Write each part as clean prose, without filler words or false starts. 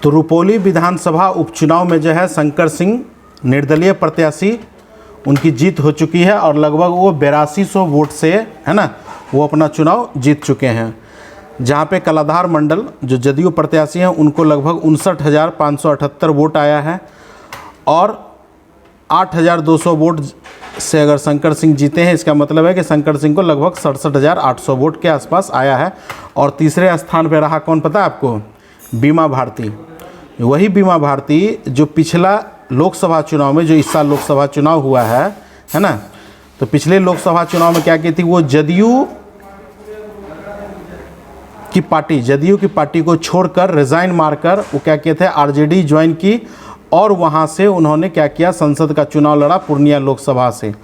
तो रुपौली विधानसभा उपचुनाव में जो है शंकर सिंह निर्दलीय प्रत्याशी, उनकी जीत हो चुकी है और लगभग वो 8200 वोट से, है ना, वो अपना चुनाव जीत चुके हैं। जहाँ पे कलाधार मंडल जो जदयू प्रत्याशी हैं उनको लगभग 59,578 वोट आया है और 8,200 वोट से अगर शंकर सिंह जीते हैं, इसका मतलब है कि शंकर सिंह को लगभग 67,800 वोट के आसपास आया है। और तीसरे स्थान पे रहा कौन पता है आपको? बीमा भारती। वही बीमा भारती जो पिछला लोकसभा चुनाव में, जो इस साल लोकसभा चुनाव हुआ है ना, तो पिछले लोकसभा चुनाव में क्या की थी, वो जदयू की पार्टी को छोड़कर रिज़ाइन मारकर वो क्या किए थे, आरजेडी ज्वाइन की और वहाँ से उन्होंने क्या किया, संसद का चुनाव लड़ा पूर्णिया लोकसभा से।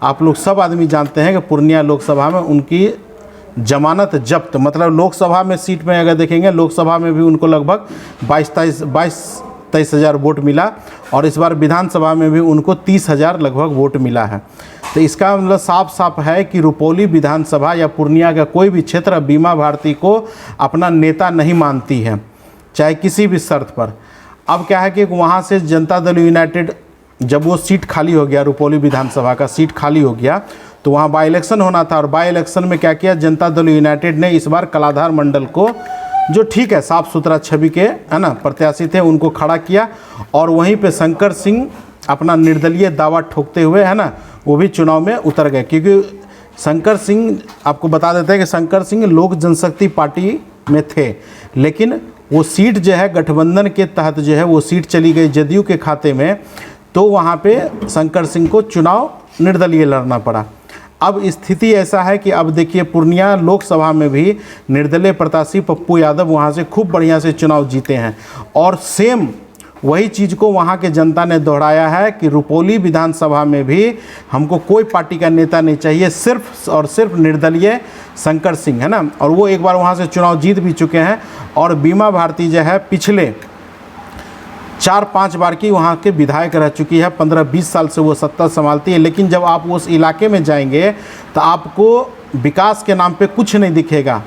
आप लोग सब आदमी जानते हैं कि पूर्णिया लोकसभा में उनकी जमानत जब्त, मतलब लोकसभा में सीट में अगर देखेंगे, लोकसभा में भी उनको लगभग 22-23 हज़ार वोट मिला और इस बार विधानसभा में भी उनको 30,000 लगभग वोट मिला है। तो इसका मतलब साफ साफ है कि रुपौली विधानसभा या पूर्णिया का कोई भी क्षेत्र बीमा भारती को अपना नेता नहीं मानती है, चाहे किसी भी शर्त पर। अब क्या है कि वहाँ से जनता दल यूनाइटेड, जब वो सीट खाली हो गया, रुपौली विधानसभा का सीट खाली हो गया, तो वहाँ बाई इलेक्शन होना था और बाई इलेक्शन में क्या किया, जनता दल यूनाइटेड ने इस बार कलाधार मंडल को, जो ठीक है साफ़ सुथरा छवि के, है ना, प्रत्याशी थे, उनको खड़ा किया और वहीं पे शंकर सिंह अपना निर्दलीय दावा ठोकते हुए, है ना, वो भी चुनाव में उतर गए। क्योंकि शंकर सिंह, आपको बता देते हैं कि शंकर सिंह लोक जनशक्ति पार्टी में थे, लेकिन वो सीट जो है गठबंधन के तहत जो है वो सीट चली गई जदयू के खाते में, तो वहाँ पे शंकर सिंह को चुनाव निर्दलीय लड़ना पड़ा। अब स्थिति ऐसा है कि अब देखिए पूर्णिया लोकसभा में भी निर्दलीय प्रत्याशी पप्पू यादव वहाँ से खूब बढ़िया से चुनाव जीते हैं और सेम वही चीज़ को वहाँ के जनता ने दोहराया है कि रुपौली विधानसभा में भी हमको कोई पार्टी का नेता नहीं चाहिए, सिर्फ और सिर्फ निर्दलीय शंकर सिंह, है ना। और वो एक बार वहाँ से चुनाव जीत भी चुके हैं और बीमा भारती जो है पिछले 4-5 बार की वहाँ के विधायक रह चुकी है, 15-20 साल से वो सत्ता संभालती है। लेकिन जब आप उस इलाके में जाएंगे तो आपको विकास के नाम पे कुछ नहीं दिखेगा।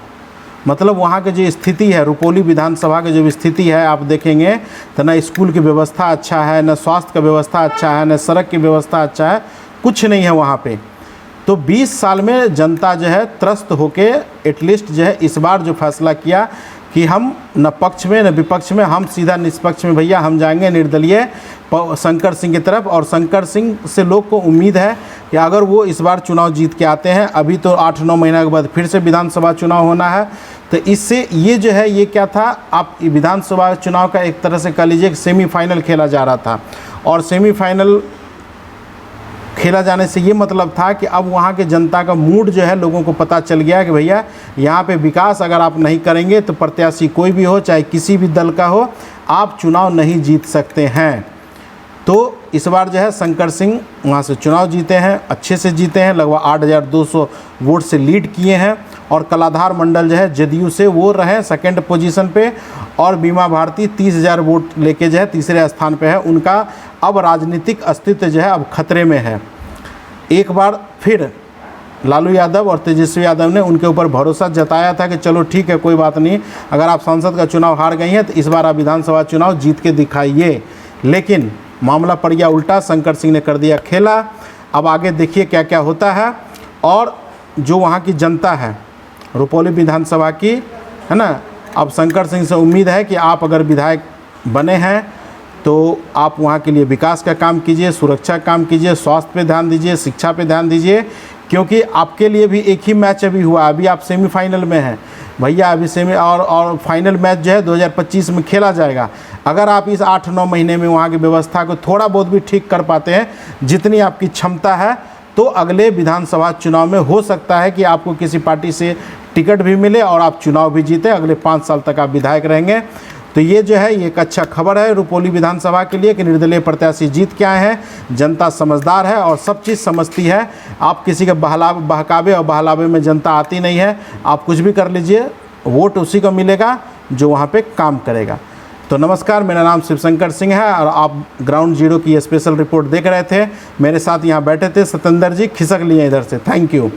मतलब वहाँ की जो स्थिति है, रुपौली विधानसभा की जो स्थिति है, आप देखेंगे तो ना स्कूल की व्यवस्था अच्छा है, न स्वास्थ्य का व्यवस्था अच्छा है, न सड़क की व्यवस्था अच्छा है, कुछ नहीं है वहाँ पे। तो 20 साल में जनता जो है त्रस्त होके एटलीस्ट जो है इस बार जो फैसला किया कि हम न पक्ष में न विपक्ष में, हम सीधा निष्पक्ष में भैया हम जाएंगे निर्दलीय शंकर सिंह की तरफ। और शंकर सिंह से लोग को उम्मीद है कि अगर वो इस बार चुनाव जीत के आते हैं, अभी तो 8-9 महीना के बाद फिर से विधानसभा चुनाव होना है, तो इससे ये जो है, ये क्या था, आप विधानसभा चुनाव का एक तरह से कह लीजिए कि सेमीफाइनल खेला जा रहा था। और सेमीफाइनल खेला जाने से ये मतलब था कि अब वहाँ के जनता का मूड जो है, लोगों को पता चल गया कि भैया यहाँ पे विकास अगर आप नहीं करेंगे तो प्रत्याशी कोई भी हो, चाहे किसी भी दल का हो, आप चुनाव नहीं जीत सकते हैं। तो इस बार जो है शंकर सिंह वहाँ से चुनाव जीते हैं, अच्छे से जीते हैं, लगभग 8,200 वोट से लीड किए हैं। और कलाधार मंडल जो है जदयू से वो रहे सेकंड पोजीशन पे और बीमा भारती 30,000 वोट लेके जो है तीसरे स्थान पे है। उनका अब राजनीतिक अस्तित्व जो है अब खतरे में है। एक बार फिर लालू यादव और तेजस्वी यादव ने उनके ऊपर भरोसा जताया था कि चलो ठीक है, कोई बात नहीं, अगर आप संसद का चुनाव हार गई हैं तो इस बार आप विधानसभा चुनाव जीत के दिखाइए। लेकिन मामला पड़ गया उल्टा, शंकर सिंह ने कर दिया खेला। अब आगे देखिए क्या क्या होता है। और जो वहाँ की जनता है रुपौली विधानसभा की, है ना, अब शंकर सिंह से उम्मीद है कि आप अगर विधायक बने हैं तो आप वहाँ के लिए विकास का काम कीजिए, सुरक्षा का काम कीजिए, स्वास्थ्य पे ध्यान दीजिए, शिक्षा पे ध्यान दीजिए, क्योंकि आपके लिए भी एक ही मैच अभी हुआ, अभी आप सेमीफाइनल में हैं भैया। अभी सेमी और फाइनल मैच जो है 2025 में खेला जाएगा। अगर आप इस 8-9 महीने में वहाँ की व्यवस्था को थोड़ा बहुत भी ठीक कर पाते हैं, जितनी आपकी क्षमता है, तो अगले विधानसभा चुनाव में हो सकता है कि आपको किसी पार्टी से टिकट भी मिले और आप चुनाव भी जीते, अगले 5 साल तक आप विधायक रहेंगे। तो ये जो है ये एक अच्छा खबर है रुपौली विधानसभा के लिए कि निर्दलीय प्रत्याशी जीत के आए हैं। जनता समझदार है और सब चीज़ समझती है। आप किसी के बहकावे और बहलावे में जनता आती नहीं है। आप कुछ भी कर लीजिए, वोट उसी को मिलेगा जो वहाँ पे काम करेगा। तो नमस्कार, मेरा नाम शिवशंकर सिंह है और आप ग्राउंड जीरो की स्पेशल रिपोर्ट देख रहे थे। मेरे साथ यहाँ बैठे थे सत्येंद्र जी, खिसक लिए इधर से। Thank you.